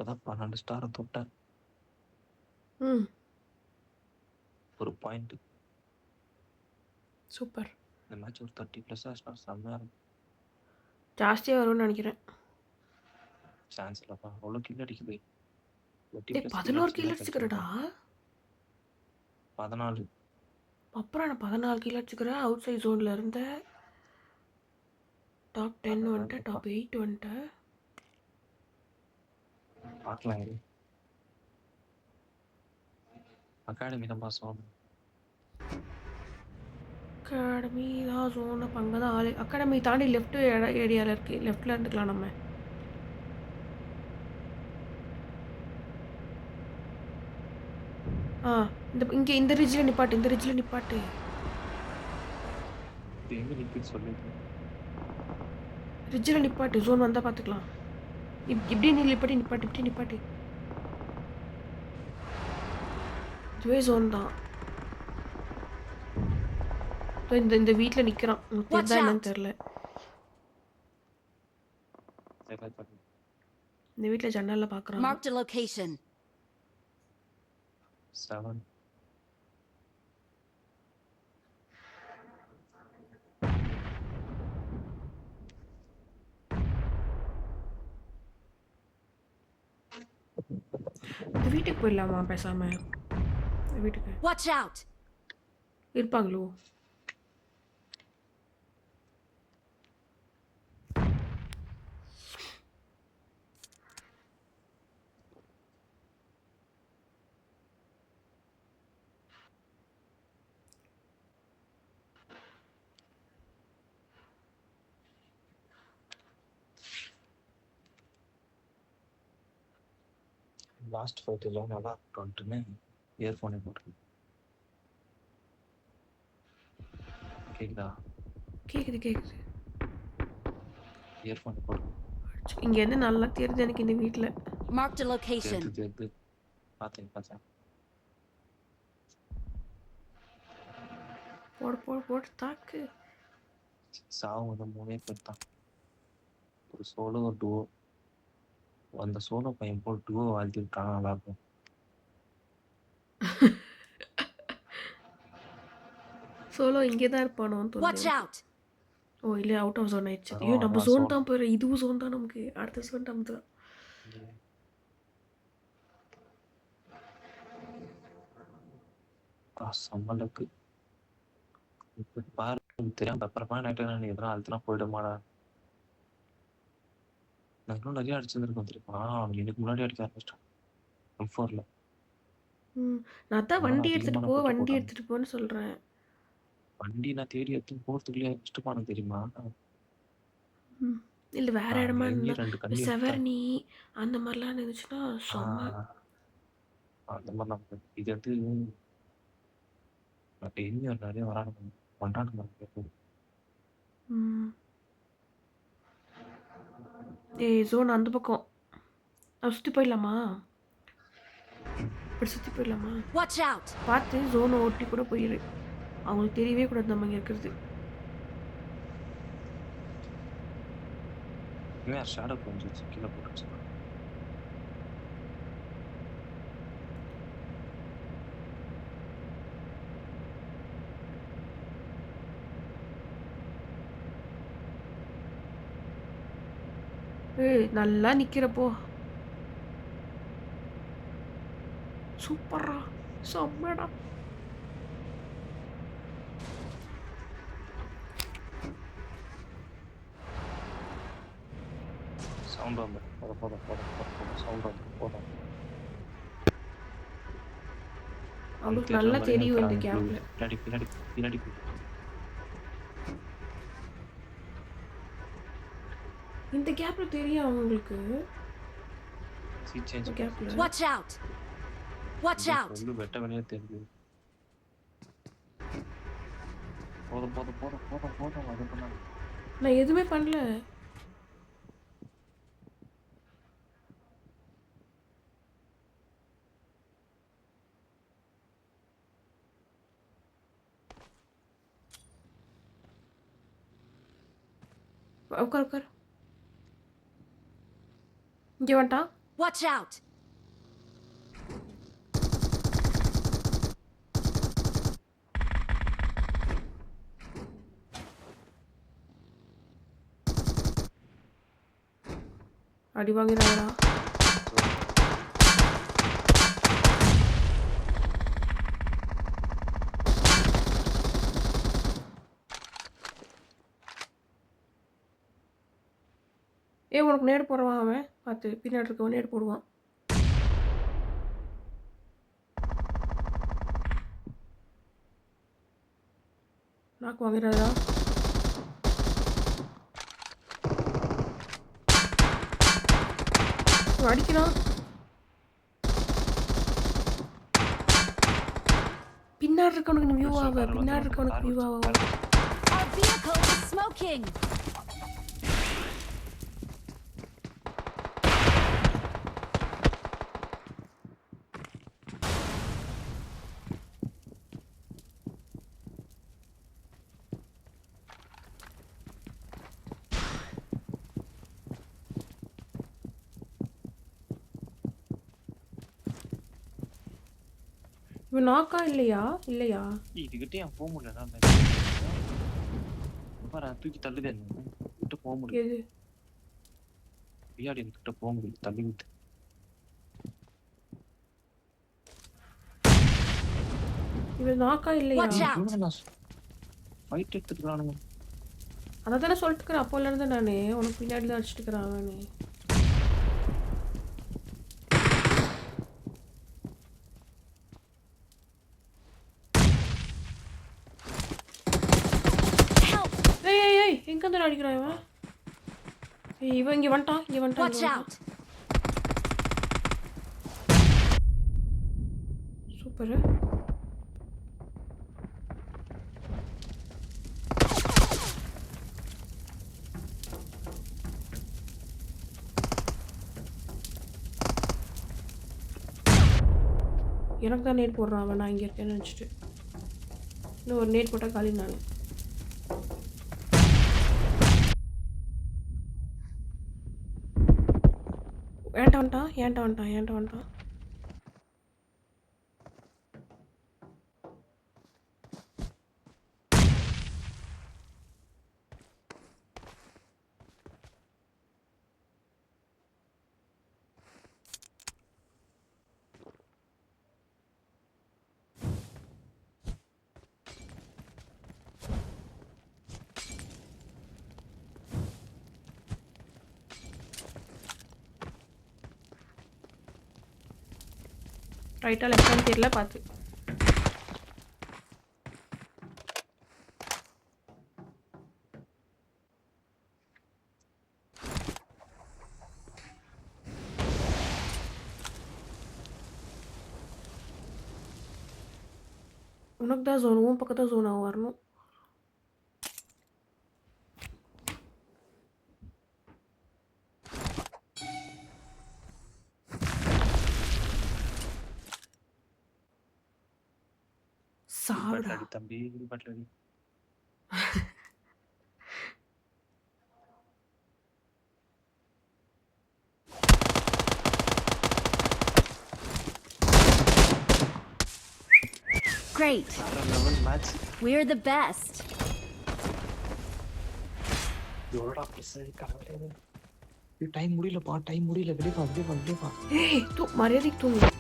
இப்பதான் 12 ஸ்டாரை தொட்டேன். ம். ஒரு பாயிண்ட். சூப்பர். இந்த மேட்ச் ஒரு 30+ ஆச்சுன்னா செம்மையா இருக்கும். ஜாஸ்தியாக வரும்னு நினைக்கிறேன். சான்ஸ் இல்லப்பா, அவ்வளோ கில் அடிக்குது. 30+ டேய் கில் 11 கிலோ அடிச்சுன்னா அடிச்சுக்கிறடா. 14. அப்புறம் நான் 14 கிலோ அடிச்சுக்கிறேன். அவுட் சைட் ஜோனில் இருந்த டாப் 10 வந்துட்டு, டாப் 8 வந்துட்டு. பார்க்கலாம் இது. அகாடமி தான் பாஸ் ஆகும். அகாடமி தான் ஜோன். அப்போ அங்கே தான் ஆள். அகாடமி தாண்டி லெஃப்ட் ஏரியாவில் இருக்குது. லெஃப்டில் இருந்துக்கலாம் நம்ம. இங்கே இந்த ரிட்ஜில் நிப்பாட்டு. இந்த ரிட்ஜில் நிப்பாட்டு. இது எங்கே நிற்குது சொல்லிட்டு. ரிட்ஜில் நிப்பாட்டு. ஜோன் வந்தால் பார்த்துக்கலாம். இப்படி நீ நிப்பாட்டி நிப்பாட்டு. இப்படி நிப்பாட்டு. இதுவே ஜோன் தான். இந்த வீட்டில் நிற்கிறான். உனக்கு தெரிஞ்சா என்னன்னு தெரில. இந்த வீட்டில் ஜன்னலில் பார்க்குறான். Marked a location. 7. இந்த வீட்டுக்கு போயிடலாமா பேசாம? வீட்டுக்கு Watch out. இருப்பாங்களோ? லாஸ்ட் ஃபைட் எல்லாம் நல்லா இருக்கட்டும்னு இயர்ஃபோனே போட்டுருக்கேன். கேக்குதா? கேக்குது. இயர்ஃபோன் போட்டு இங்கேருந்து நல்லா தெரியுது எனக்கு இந்த வீட்டில். Marked a location. தெரியுது. பார்த்தேன். போடு தாக்கு. சாவு வந்து 3 பேர் தான். ஒரு சோலோ, ஒரு டுவோ. அந்த சோலோ பையன் போல் டுவோ வாழ்த்தி விட்டானா நல்லா இருக்கும். சோலோ இங்கே தான் இருப்பானோன்னு Watch தோணுது. out. ஓ இல்லை, அவுட் ஆஃப் ஜோன் ஆயிடுச்சு. ஐயோ நம்ம ஜோன் தான் போயிடும். இதுவும் ஜோன் தான் நமக்கு. அடுத்த ஜோன் நம்ம தான். சம்மலுக்கு பாரு தெரியாம பெப்பரமா நைட்டு எதனா அழுத்தினா போயிடுமாடா. நான் இன்னும் நிறைய அடிச்சிருந்துருக்கோம் தெரியுமா. அவன் எனக்கு முன்னாடி அடிக்க ஆரம்பிச்சிட்டான் M4ல. நான் தான் வண்டி எடுத்துட்டு போன்னு சொல்றேன். வண்டி நான் தேடி எடுத்து போறதுக்குள்ளே இஷ்டப்பானு தெரியுமா. இல்லை வேற இடமா இருந்தா செவர்னி அந்த மாதிரிலாம் இருந்துச்சுன்னா செம்ம. அந்த மாதிரி நம்ம இது வந்து எரிஞ்சு நிறைய வரானுங்க பண்றானுங்க. ஏய் ஜோன் அந்த பக்கம் சுற்றி போயிடலாமா? இப்படி சுற்றி போயிடலாமா? Watch out. பார்த்து ஜோனை ஓட்டி கூட போயிடு. அவங்களுக்கு தெரியவே கூடாது நம்ம இங்கே இருக்கிறது. ஷேடோ கொஞ்சம் கீழே போட்டு ஏய் நல்லா நிற்கிறப்போ சூப்பரா செம்மடா. சவுண்ட் வந்து சவுண்ட் வந்து போதும். அவங்களுக்கு நல்லா தெரியும் இந்த கேப்ல. பின்னாடி இந்த கேப்ல தெரியும் அவங்களுக்கு. கேப்ல Watch out. Watch out. வந்து வெட்ட வெளியே தெரியுது. போதும் அது பண்ண. நான் எதுவுமே பண்ணல. உட்கார் இங்கே வந்துட்டான். Watch out! அடி வாங்கிறாங்களா? உனக்கு நேடு போடுவான் அவன். பார்த்து பின்னாடி இருக்கவன் நேடு போடுவான். நாக்கு வாங்கிறதா? அடிக்கிறான். பின்னாடி இருக்கவனுக்கு வியூ ஆக, பின்னாடி இருக்கவனுக்கு வியூ ஆக. Our vehicle is smoking! இவன் நாக்கா இல்லையா? இல்லையா? இதுகிட்டே அவன் போக முடியல. பாரு தூக்கி தள்ளுதே கிட்ட போக முடியும். எது? பிஆடி கிட்ட போக முடியும் தள்ளிவிட்டு. இவன் நாக்கா இல்லையா? Watch out! ஃபைட் எடுத்துக்கிறானுங்க. அதை தானே சொல்லிட்டுக்கிறேன் அப்போல இருந்து நானே. உனக்கு பின்னாடி தான் அடிச்சுட்டு இருக்கிறான் அவனே. எங்க வந்து அடிக்கிறான் இவன்? இவன் இங்க வந்துட்டான், இங்க வந்துட்டான். Watch out! சூப்பர். எனக்கு தான் நேட் போடுறான் அவன். நான் இங்கே இருக்கேன்னு நினச்சிட்டு இன்னும் ஒரு நேட் போட்டால் காலி. நான் ஏன்ட்ட வந்துட்டான். ரைட்டா லெஃப்டான்னு தெரியல, பார்த்து. உனக்கு தான் ஜோன், உன் பக்கத்தான் ஜோன் ஆகும் வரணும். சாவடா தம்பி பட்லடி. Great! Level match. We're the best! எவ்வளோடா ப்ரெஷர் கடவுளே. டைம் முடியலப்பா, டைம் முடியல. வெளியே வா. மரியாதைக்கு தூங்கு.